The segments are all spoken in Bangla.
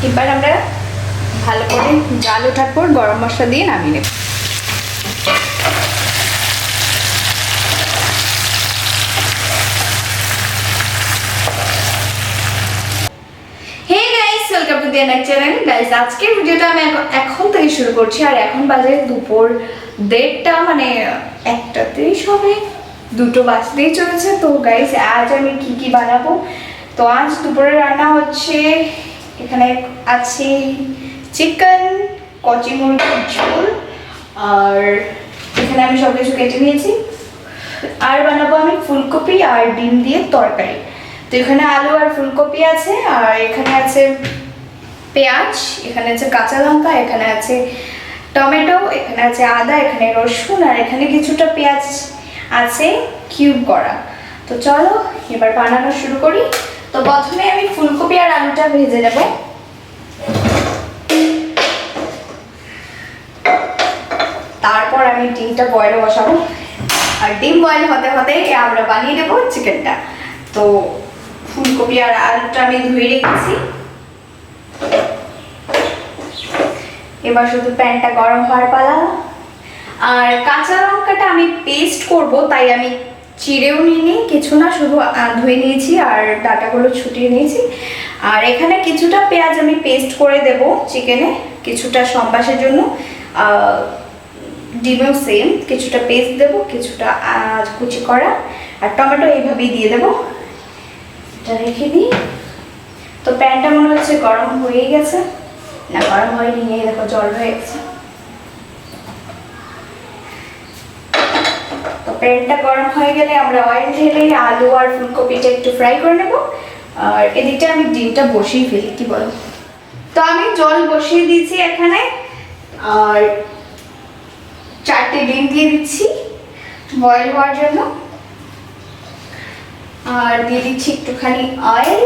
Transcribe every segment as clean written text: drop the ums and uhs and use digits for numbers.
এবার আমরা ভালো করে জাল ওঠার পর গরম মশলা দিয়ে নামিয়ে নেব। Welcome to the next channel guys. আজকের ভিডিওটা আমি এখন থেকে শুরু করছি, আর এখন বাজে দুপুর 1:30, মানে 1:30 হবে, 2টো বাজতেই চলেছে। তো গাইস আজ আমি কি বানাবো, তো আজ দুপুরে রান্না হচ্ছে, এখানে আছে চিকেন, কচি মুরগির ঝোল, আর এখানে আমি সব কিছু কেটে নিয়েছি। আর বানাবো আমি ফুলকপি আর ডিম দিয়ে তরকারি। তো এখানে আলু আর ফুলকপি আছে, আর এখানে আছে পেঁয়াজ, এখানে আছে কাঁচা লঙ্কা, এখানে আছে টমেটো, এখানে আছে আদা, এখানে রসুন, আর এখানে কিছুটা পেঁয়াজ আছে কিউব করা। তো চলো এবার বানানো শুরু করি। তো প্রথমে আমি ফুলকপি আর আলুটা ভেজে নেব। তারপর আমি ডিমটা বয়েলে বসাবো, আর ডিম বয়েল হতে হতে আমরা বানিয়ে নেব চিকেনটা। তো ফুলকপি আর আলুটা আমি ধুয়ে রেখেছি, এবার শুধু প্যানটা গরম হওয়ার পালা। আর কাঁচা লঙ্কাটা আমি পেস্ট করব, তাই আমি চিড়েও নিইনি কিছু না, শুধু ধুয়ে নিয়েছি আর ডাঁটাগুলো ছুটিয়ে নিয়েছি। আর এখানে কিছুটা পেঁয়াজ আমি পেস্ট করে দেব চিকেনে, কিছুটা সম্বাসের জন্য, ডিমেও সেম কিছুটা পেস্ট দেব, কিছুটা কুচি করা, আর টমেটো এইভাবেই দিয়ে দেবো। এটা রেখে দিই। তো প্যানটা মনে হচ্ছে গরম হয়ে গেছে, না গরম হয়নি, এই দেখো জল হয়ে গেছে। তো প্যানটা গরম হয়ে গেলে আমরা অয়েল ঢেলে আলু আর ফুলকপিটা একটু ফ্রাই করে নেব, আর এদিকটা আমি ডিমটা বসিয়ে ফেলি, কি বলো। তো আমি জল বসিয়ে দিয়েছি এখানে, আর 4টে ডিম দিয়ে দিচ্ছি বয়েল হওয়ার জন্য, আর দিয়ে দিচ্ছি একটুখানি অয়েল,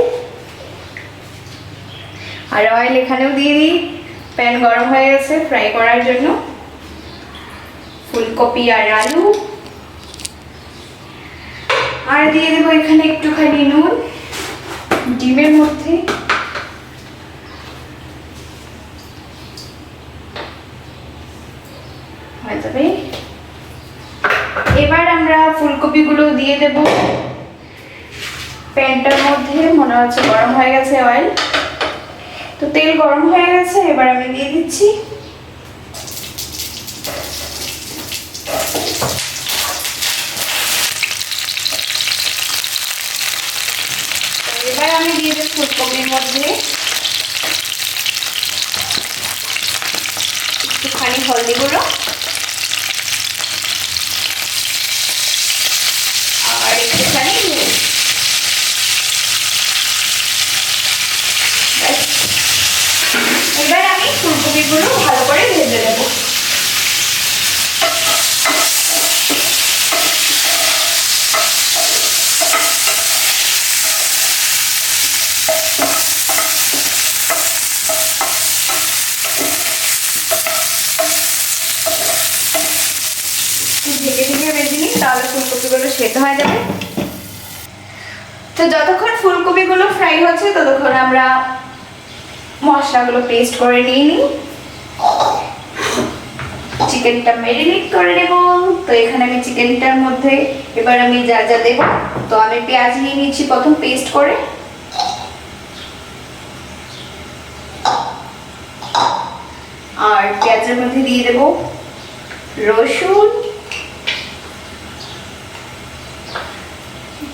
আর অয়েল এখানেও দিয়ে দিই। প্যান গরম হয়ে গেছে ফ্রাই করার জন্য ফুলকপি আর আলু, আর দিয়ে দেবো এখানে একটুখানি নুন ডিমের মধ্যে, হয়ে যাবে। এবার আমরা ফুলকপিগুলো দিয়ে দেব প্যানটার মধ্যে, মনে হচ্ছে গরম হয়ে গেছে অয়েল। তো তেল গরম হয়ে গেছে, এবার আমি দিয়ে দিচ্ছি। এবার আমি দিয়ে দেব ফুলকপির মধ্যে একটুখানি হলদি গুঁড়ো, আর একটুখানি নুন। এবার আমি ফুলকপিগুলো ভালো করে ভেজে নেব। ঢেকে ঢেকে ভেজে নিই, তাহলে ফুলকপিগুলো সেদ্ধ হয়ে যাবে। তো যতক্ষণ ফুলকপিগুলো ফ্রাই হচ্ছে ততক্ষণ আমরা মশলাগুলো পেস্ট করে নিয়ে নিই। চিকেনটা ম্যারিনেট করে নেব। তো এখানে আমি চিকেনটার মধ্যে এবার আমি যা যা দেব, তো আমি পেঁয়াজ নিয়ে নিচ্ছি প্রথম পেস্ট করে, আর পেঁয়াজের মধ্যে দিয়ে দেব রসুন,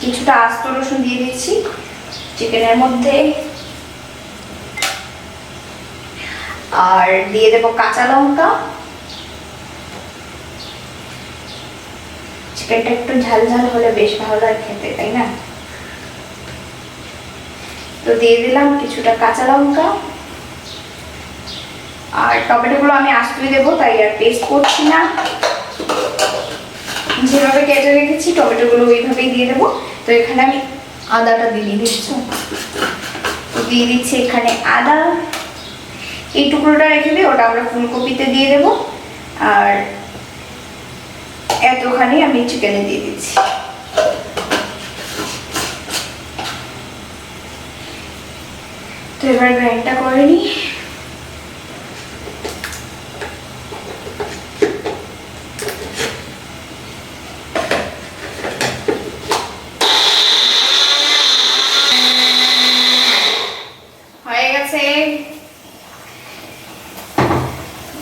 কিছুটা আস্ত রসুন দিয়ে দিচ্ছি চিকেনের মধ্যে, আর দিয়ে দেব কাঁচা লঙ্কা। চিকেনটা একটু ঝাল ঝাল হলে বেশ ভালো লাগে খেতে, তাই না? তো দিয়ে দিলাম কিছুটা কাঁচা লঙ্কা, আর টমেটোগুলো আমি আস্তে দেবো, তাই আর পেস্ট করছি না, যেভাবে কেটে রেখেছি টমেটোগুলো ওইভাবেই দিয়ে দেবো। তো এখানে আমি আদাটা দিয়ে দিচ্ছি, দিয়ে দিচ্ছি এখানে আদা, এই টুকরোটা রেখে দিই, ওটা আমরা ফুলকপিতে দিয়ে দেবো, আর এতখানি আমি চিকেনে দিয়ে দিচ্ছি। তো এবার গ্রাইন্ডটা করে নিই। হয়ে গেছে।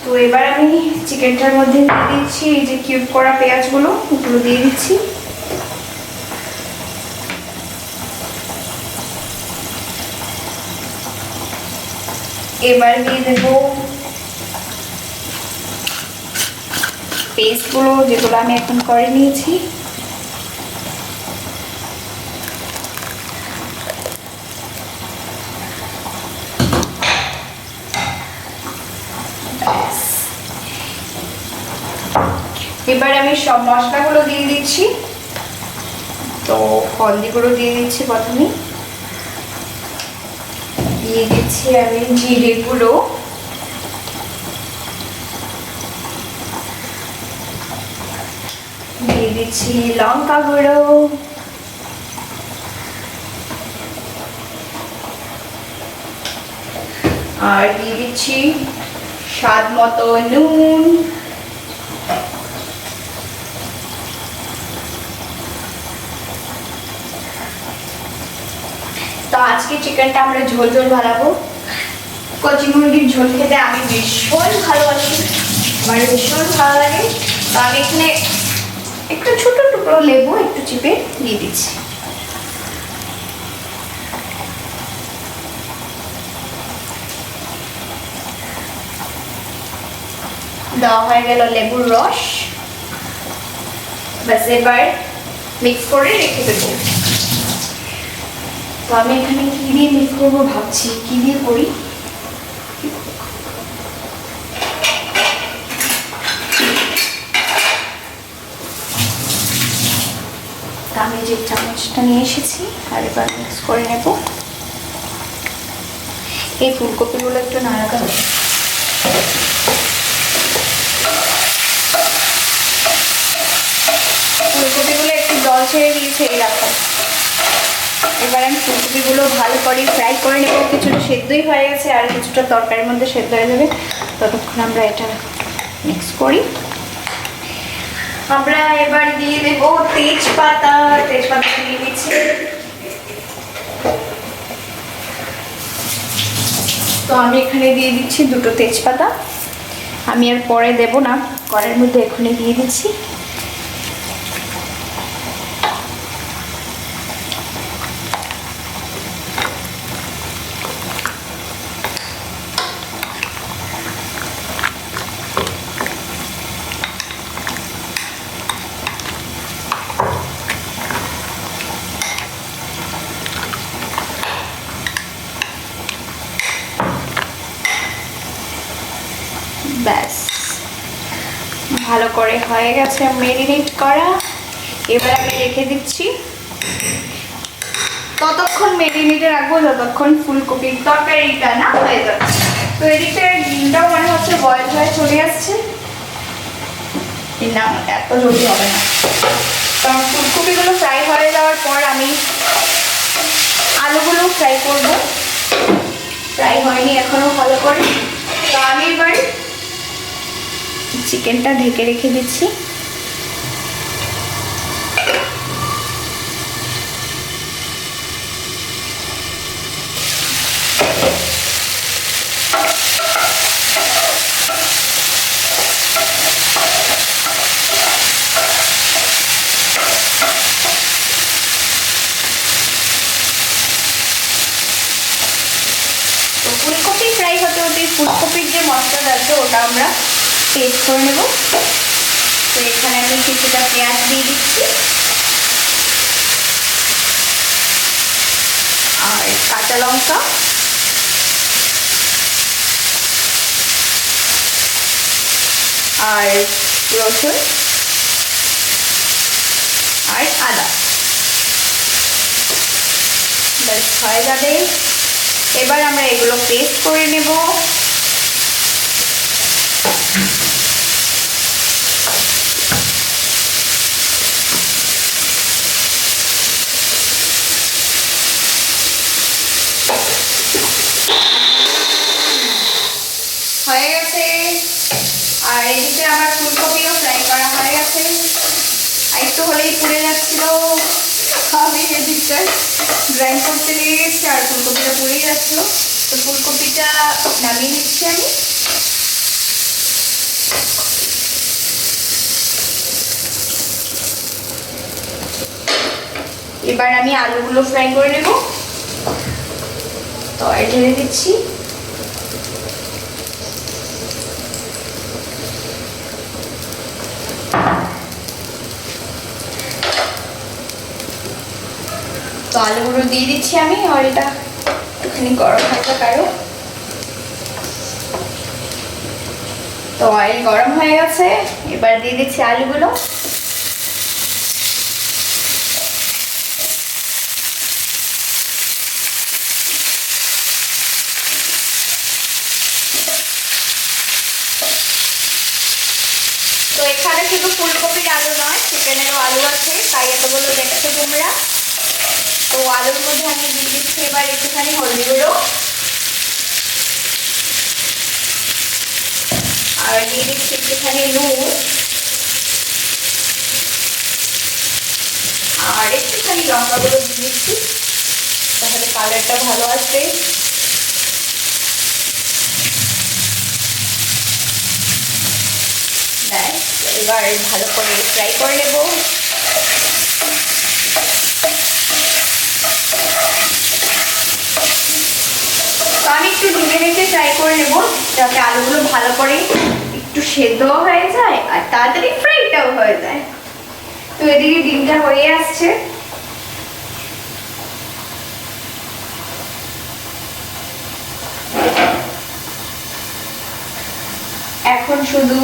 তো এবার আমি চিকেনটার মধ্যে দিয়ে দিচ্ছি এই যে কিউব করা পেঁয়াজগুলো, ওগুলো দিয়ে দিচ্ছি। এবার দিয়ে দেব পেস্টগুলো, যেগুলো আমি এখন করে নিয়েছি। এবার আমি সব মশলাগুলো দিয়ে দিচ্ছি। তো হলদি গুঁড়ো দিয়ে দিচ্ছি প্রথমে, দিয়ে দিচ্ছি আমি জিরে গুঁড়ো, দিয়ে দিচ্ছি লঙ্কা গুঁড়ো, আর দিয়ে দিচ্ছি স্বাদ মতো নুন। তো আজকে চিকেনটা আমরা ঝোল ঝোল বানাবো। কচি মুরগির ঝোল খেতে আমি ভীষণ ভালোবাসি, আমার ভীষণ ভালো লাগে। তো আমি এখানে একটু ছোট টুকরো লেবু একটু চিপে দিয়ে দিচ্ছি। দেওয়া হয়ে গেল লেবুর রস। ব্যাস এবার মিক্স করে রেখে দেবো। তো আমি এখানে কি দিয়ে মিক্স করবো ভাবছি, কি দিয়ে করি। আমি যে চামচটা নিয়ে এসেছি আর এবার মিক্স করে নেব। এই ফুলকপিগুলো একটু নাড়া করে ফুলকপিগুলো একটু জল ছেড়ে দিয়েছে এরকম। এবার আমি ফুলকপিগুলো ভালো করে ফ্রাই করে নেব। কিছুটা সেদ্ধই হয়ে গেছে আর কিছুটা তরকারির মধ্যে সেদ্ধ হয়ে যাবে, ততক্ষণ আমরা এটা মিক্স করি। আমরা এবার দিয়ে দেব তেজপাতা। তেজপাতা দিয়ে দিচ্ছি। তো আমি এখানে দিয়ে দিচ্ছি দুটো তেজপাতা। আমি আর পরে দেব না, কড়াইয়ের মধ্যে এখানে দিয়ে দিচ্ছি। ব্যাস ভালো করে হয়ে গেছে ম্যারিনেট করা। এবার আমি রেখে দিচ্ছি। ততক্ষণ ম্যারিনেটে রাখবো যতক্ষণ ফুলকপির তরকারিটা না হয়ে যাচ্ছে। তো এদিকে ডিমটাও মনে হচ্ছে বয়েল হয়ে চলে আসছে। না, এত জলদি হবে না, কারণ ফুলকপিগুলো ফ্রাই হয়ে যাওয়ার পর আমি আলুগুলো ফ্রাই করব। ফ্রাই হয়নি এখনো ভালো করে। তো আমি এবার চিকেনটা ঢেকে রেখে দিচ্ছি। তো ফুলকপি ফ্রাই হতে হতে ফুলকপির যে মশলাটা আছে ওটা আমরা পেস্ট করে নেব। তো এখানে আমি কিছুটা পেঁয়াজ দিয়ে দিচ্ছি আর কাঁচা লঙ্কা আর রসুন আর আদা। ব্যাস হয়ে যাবে। এবার আমরা এগুলো পেস্ট করে নেব। হয়ে গেছে। আর এদিকে আমার ফুলকপিও ফ্রাই করা হয়ে গেছে। আর একটু হলেই পুড়ে যাচ্ছিল, আমি এদিকটা গ্রাইন্ড করতে লেগে গেছি আর ফুলকপিটা পুড়েই যাচ্ছিল। তো ফুলকপিটা নামিয়ে নিচ্ছি আমি। এবার আমি আলুগুলো ফ্রাই করে নেব। তো অয়েল ঢেলে দিচ্ছি। তো আলুগুলো দিয়ে দিচ্ছি আমি। অয়েলটা একটুখানি গরম হালকা কারো। তো অয়েল গরম হয়ে গেছে, এবার দিয়ে দিচ্ছি আলুগুলো। তো এখানে শুধু ফুলকপির আলু নয়, চিকেনেরও আলু আছে, তাই এতগুলো দেখছো তোমরা। তো আলুর মধ্যে আমি দিয়ে দিচ্ছি এবার একটুখানি হলদি গুঁড়ো, আর দিয়ে দিচ্ছি একটুখানি নুন, আর একটুখানি লঙ্কা গুঁড়ো দিয়ে দিচ্ছি, তাহলে কালারটা ভালো আসবে। ব্যাস, এবার ভালো করে ফ্রাই করে নেব। তো আমি একটু ঢেকে ঢেকে ফ্রাই করে নেব, যাতে আলুগুলো ভালো করে একটু সেদ্ধও হয়ে যায় আর তাড়াতাড়ি ফ্রাইটাও হয়ে যায়। তো এদিকে ডিমটা হয়ে আসছে। এখন শুধু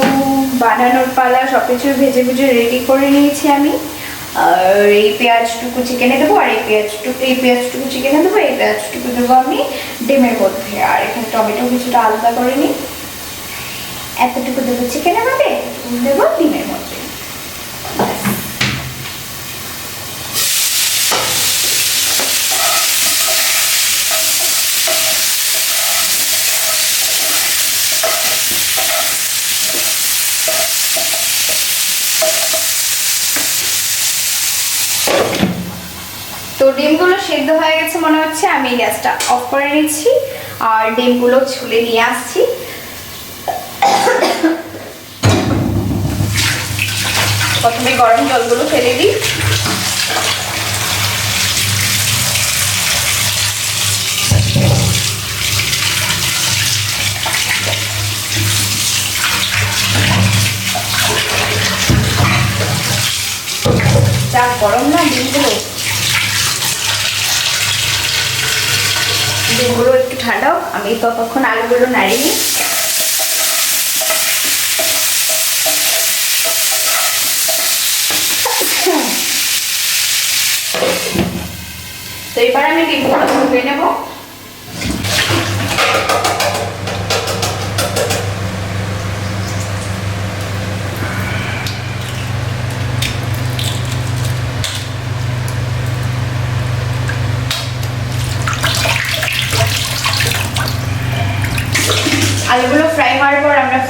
বানানোর পালা। সবকিছু ভেজে ভেজে রেডি করে নিয়েছি আমি। আর এই পেঁয়াজটুকু চিকেনে দেবো, আর এই পেঁয়াজটুকু চিকেনে দেবো, এই পেঁয়াজটুকু দেবো আমি ডিমের মধ্যে। আর এখানে টমেটো কিছুটা আলাদা করে নিই। এতটুকু দেবো চিকেনের মধ্যে, এতটুকু দেবো ডিমের মধ্যে। তো ডিমগুলো সেদ্ধ হয়ে গেছে মনে হচ্ছে, আমি গ্যাসটা অফ করে নিচ্ছি আর ডিমগুলো ছুলে নিয়ে আসছি। প্রথমে গরম জলগুলো ফেলে দিই। যা গরম না ডিমগুলো, ডিমগুলো একটু ঠান্ডা হোক, আমি ততক্ষণ আলুগুলো নাড়িয়ে নিই। তো এবার আমি ডিমগুলো ধুয়ে নেব। আলুগুলো ফ্রাই হওয়ার পর আমরা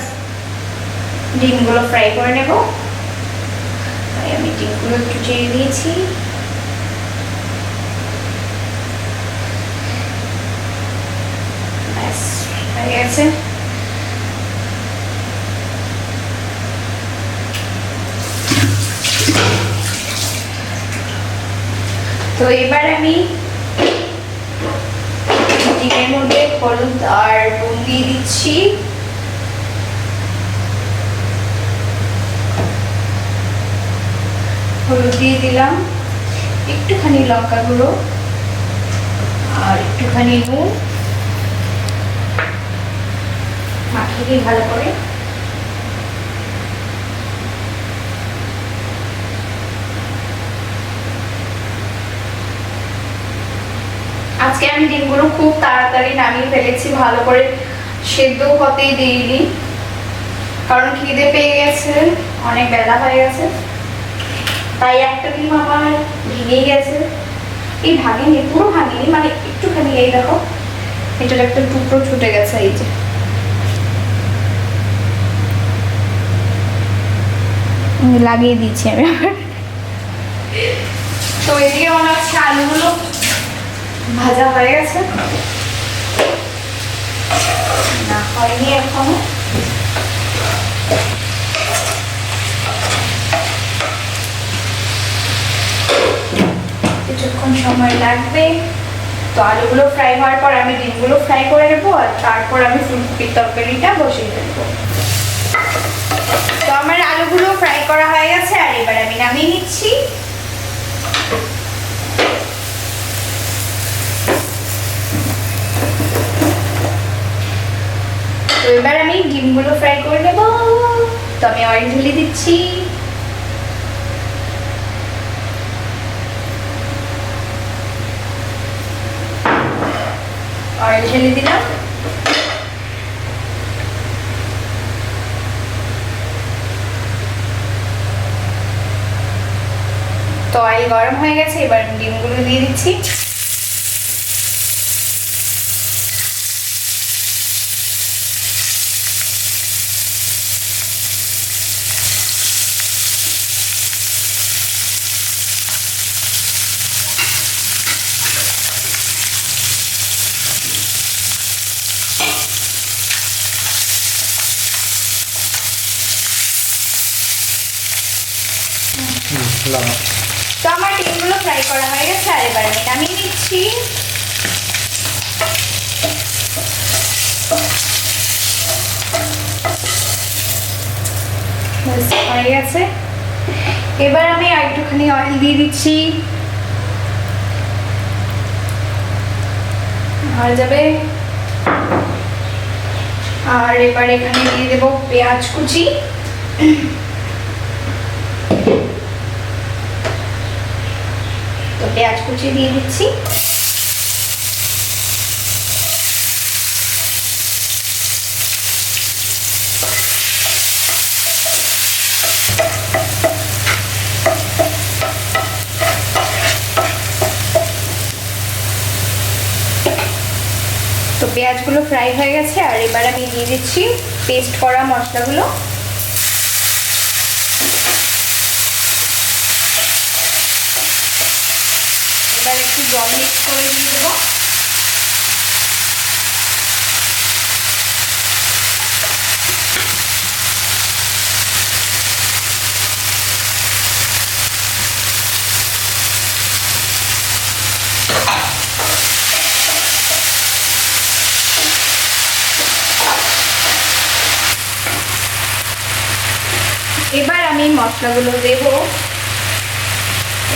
ডিমগুলো ফ্রাই করে নেব। তাই আমি ডিমগুলো একটু চেড়ে দিয়েছি। ব্যাস হয়ে গেছে। তো এবার আমি ডিমের মধ্যে হলুদ আর নুন দিয়ে দিচ্ছি। হলুদ দিয়ে দিলাম, একটুখানি লঙ্কা গুঁড়ো আর একটুখানি নুন, মাখিয়ে দিই ভালো করে। আজকে আমি ডিমগুলো খুব তাড়াতাড়ি নামিয়ে ফেলেছি, ভালো করে সেদ্ধ হতেই দিইনি, কারণ খিদে পেয়ে গেছে, অনেক বেলা হয়ে গেছে। তাই একটা ডিম আমার ভেঙে গেছে। এই ভাঙেনি, পুরো ভাঙেনি, মানে একটুখানি, এই দেখো এটার একটা টুকরো ছুটে গেছে, এই যে লাগিয়ে দিচ্ছি আমি আবার। তো এদিকে মনে হচ্ছে আলুগুলো ভাজা হয়ে গেছে, না হয়নি এখনো। কিছুক্ষণ সময় লাগবে। তো আলুগুলো ফ্রাই হওয়ার পর আমি ডিমগুলো ফ্রাই করে নেবো, আর তারপর আমি ফুলকপির তরকারিটা বসিয়ে দেবো। তো আমার আলুগুলো ফ্রাই করা হয়ে গেছে, আর এবার আমি নামিয়ে নিচ্ছি। তো এবার আমি ডিমগুলো ফ্রাই করে নেব। তো আমি অয়েল ঢেলে দিচ্ছি। অয়েল ঢেলে দিলাম। তো অয়েল গরম হয়ে গেছে, এবার আমি ডিমগুলো দিয়ে দিচ্ছি। তো আমার ডিমগুলো ফ্রাই করা হয়ে গেছে, আর এবার আমি নামিয়ে নিচ্ছি। হয়ে গেছে, এবার আমি একটুখানি অয়েল দিয়ে দিচ্ছি। হয়ে যাবে। আর এবার এখানে দিয়ে দেব পেঁয়াজ কুচি। তো পেঁয়াজ কুচি দিয়ে দিচ্ছি। তো পেঁয়াজগুলো ফ্রাই হয়ে গেছে, আর এবার আমি দিয়ে দিচ্ছি পেস্ট করা মশলাগুলো। এবার একটু জল মিক্স করে দিয়ে দেবো। এবার আমি মশলাগুলো দেব।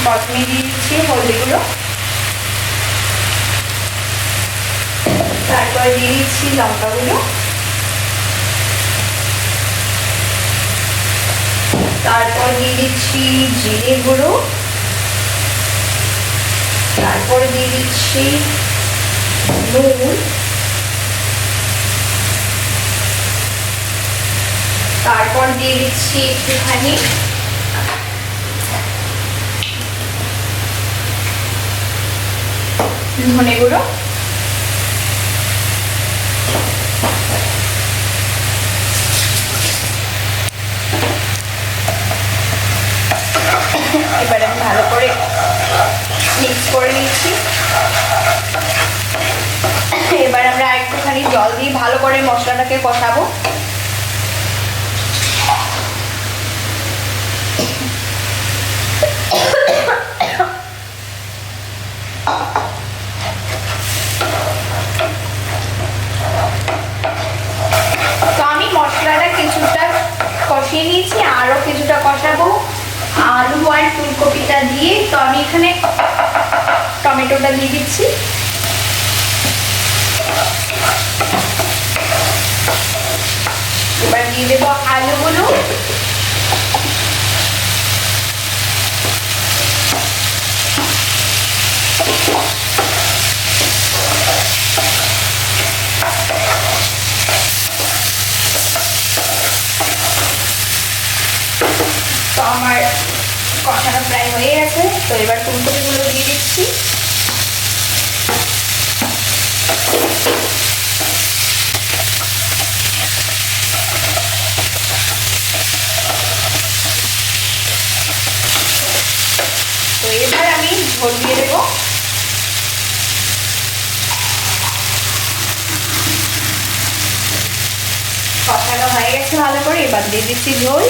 প্রথমে দিয়ে দিচ্ছি হলদি গুঁড়ো, তারপর দিয়ে দিচ্ছি লঙ্কা গুঁড়ো, তারপর দিয়ে দিচ্ছি জিরে গুঁড়ো, তারপর দিয়ে দিচ্ছি নুন, তারপর দিয়ে দিচ্ছি একটুখানি ধনে গুঁড়ো, এবার আমি ভালো করে মিক্স করে নিচ্ছি। এবার আমরা একটুখানি জল দিয়ে ভালো করে মশলাটাকে কষাবো। তো আমি মশলাটা কিছুটা কষিয়ে নিয়েছি, আরো কিছুটা কষাবো আলু আর ফুলকপিটা দিয়ে। তো আমি এখানে টমেটোটা দিয়ে দিচ্ছি। এবার দিয়ে দেবো আলুগুলো। তো আমার কষানো প্রায় হয়ে গেছে। তো এবার ফুলকপিগুলো দিয়ে দিচ্ছি। কষানো হয়ে গেছে ভালো করে, এবার দিয়ে দিচ্ছি ঝোল।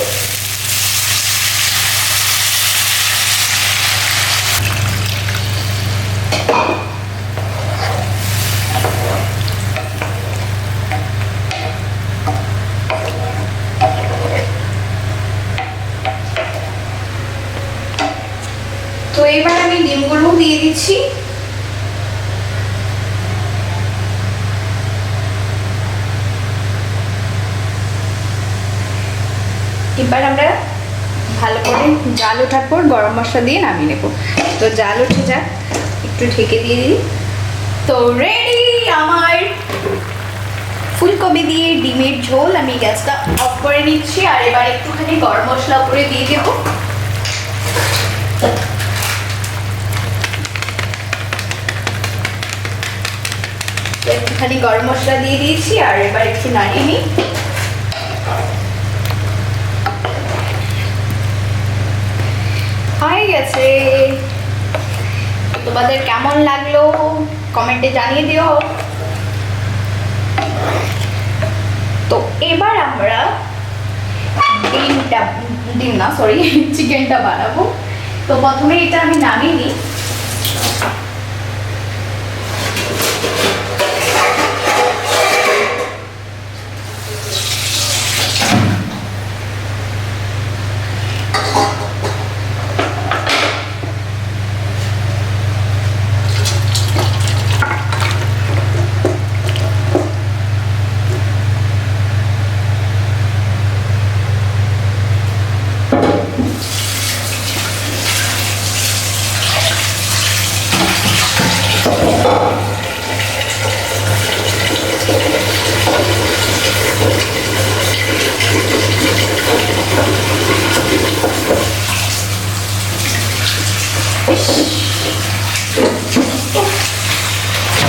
তো এবার আমি ডিমগুলো দিয়ে দিচ্ছি। এবার আমরা ভালো করে জাল ওঠার পর গরম মশলা দিয়ে নামিয়ে নেব। তো জাল উঠে যাক, একটু ঢেকে দিয়ে দিই। তো রেডি আমার ফুলকপি দিয়ে ডিমের ঝোল। আমি গ্যাসটা অফ করে নিচ্ছি, আর এবার একটুখানি গরম মশলা উপরে দিয়ে দেব। একটুখানি গরম মশলা দিয়ে দিয়েছি, আর এবার একটু নাড়িয়ে নিই। হয়ে গেছে। তোমাদের কেমন লাগলো কমেন্টে জানিয়ে দিও। তো এবার আমরা চিকেনটা বানাবো। তো প্রথমে এটা আমি নামিয়ে নিই।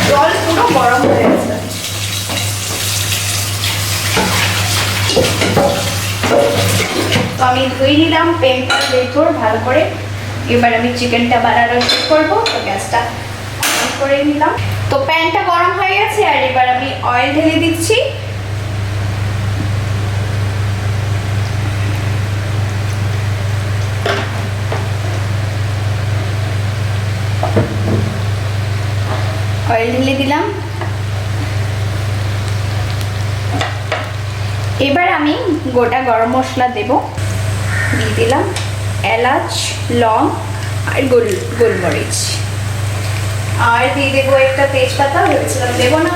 জল পুরো গরম হয়ে গেছে। তো আমি ধুয়ে নিলাম প্যানটা ভেতর ভালো করে। এবার আমি চিকেনটা বানানো শুরু করবো। তো গ্যাসটা অন করে নিলাম। তো প্যানটা গরম হয়ে গেছে, আর এবার আমি অয়েল ঢেলে দিচ্ছি। অয়েল ঢেলে দিলাম। এবার আমি গোটা গরম মশলা দেব। দিয়ে দিলাম এলাচ, লং আর গোলমরিচ, আর দিয়ে দেবো একটা তেজপাতা। ভেবেছিলাম দেবো না,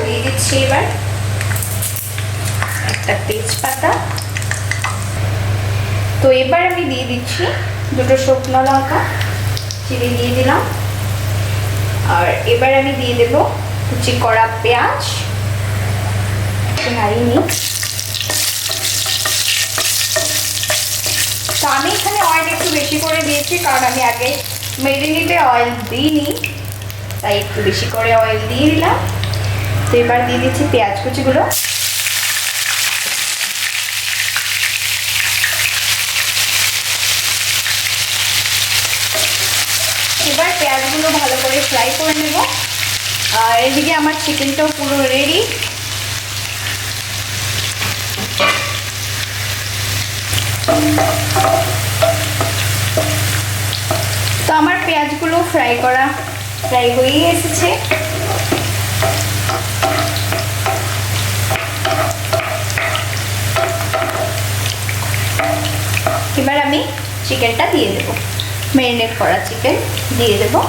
দিয়ে দিচ্ছি এবার একটা তেজপাতা। তো এবার আমি দিয়ে দিচ্ছি দুটো শুকনো লঙ্কা চিড়ে দিয়ে দিলাম। আর এবার আমি দিয়ে দেবো কুচি করা পেঁয়াজ। নাড়িয়ে নিই। তো আমি এখানে অয়েল একটু বেশি করে দিয়েছি, কারণ আমি আগে মেরিনেটে অয়েল দিইনি, তাই একটু বেশি করে অয়েল দিয়ে দিলাম। তো এবার দিয়ে দিচ্ছি পেঁয়াজ কুচিগুলো। এবার পেঁয়াজগুলো ভালো করে ফ্রাই করে নেব। আর এদিকে আমার চিকেনটাও পুরো রেডি। তো আমার পেঁয়াজগুলো ফ্রাই হয়ে এসেছে। এবার আমি চিকেনটা দিয়ে দেবো, ম্যারিনেট করা চিকেন দিয়ে দেবো।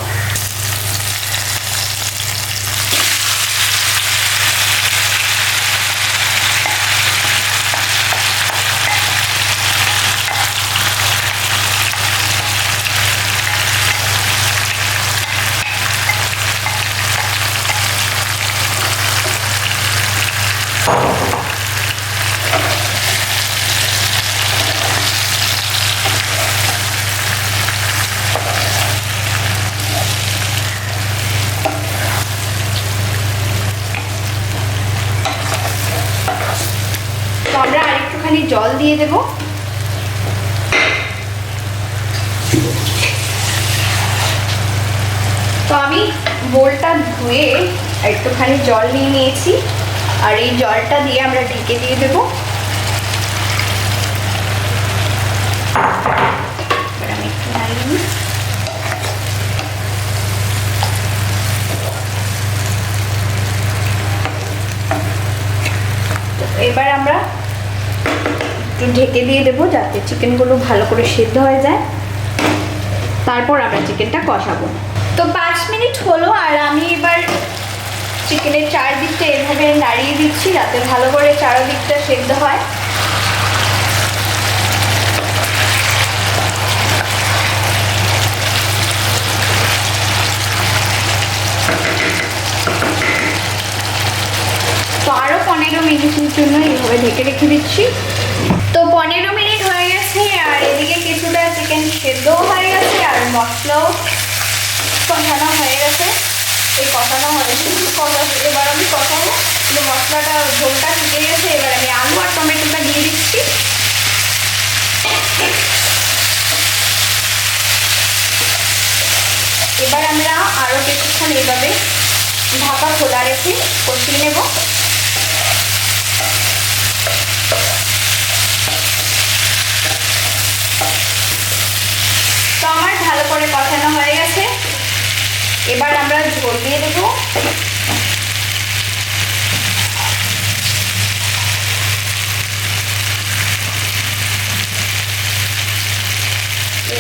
তো আমরা আরেকটুখানি জল দিয়ে দেব। তো আমি বোলটা ধুয়ে একটুখানি জল নিয়ে নিয়েছি, আর এই জলটা দিয়ে আমরা ঢেকে দিয়ে দেবো। আমি একটু নাড়িয়ে নিই। এবার আমরা একটু ঢেকে দিয়ে দেবো যাতে চিকেনগুলো ভালো করে সিদ্ধ হয়ে যায়, তারপর আমরা চিকেনটা কষাবো। তো 5 মিনিট হলো আর আমি এবার চিকেনের চারদিকটা এভাবে নাড়িয়ে দিচ্ছি যাতে ভালো করে চারদিকটা সিদ্ধ হয়। তো আরও 15 মিনিটের জন্য এইভাবে ঢেকে রেখে দিচ্ছি। তো 15 মিনিট হয়ে গেছে আর এদিকে কিছুটা চিকেন সেদ্ধও হয়ে গেছে আর মশলাও কষানো হয়ে গেছে। এই কষানো হয়েছে এবার আমি কষাবো, কিন্তু মশলাটা ঝোলটা শুকিয়ে গেছে। এবার আমি আলু আর টমেটোটা দিয়ে দিচ্ছি। এবার আমরা আরও কিছুক্ষণ এইভাবে ঢাকা খোলা রেখে কষিয়ে নেব। তো আমার ভালো করে কষানো হয়ে গেছে, এবার আমরা ঝোল দিয়ে দেবো।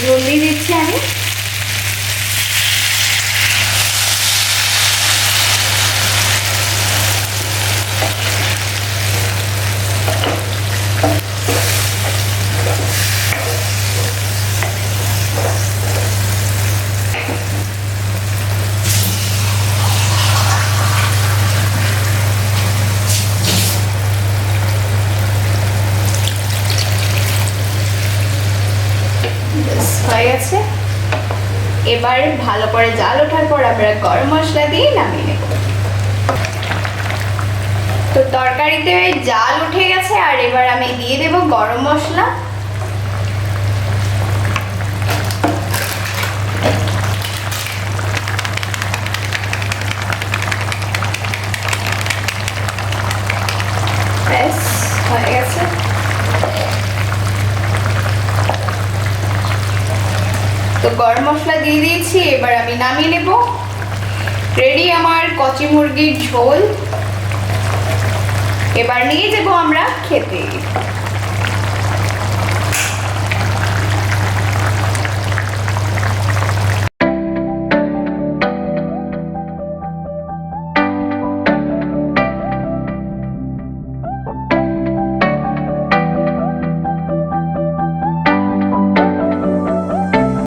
ঝোল দিয়ে দিচ্ছি আমি। হয়ে গেছে, এবার ভালো করে জাল ওঠার পর আমরা গরম মশলা দিয়ে নামিয়ে নেব। তো তরকারিতে জাল উঠে গেছে আর এবার আমি দিয়ে দেব গরম মশলা। ব্যাস হয়ে গেছে। তো গরম মশলা দিয়ে দিয়েছি, এবার আমি নামিয়ে নেব। রেডি আমার কচি মুরগির ঝোল। এবার নিয়ে যাবো আমরা খেতে।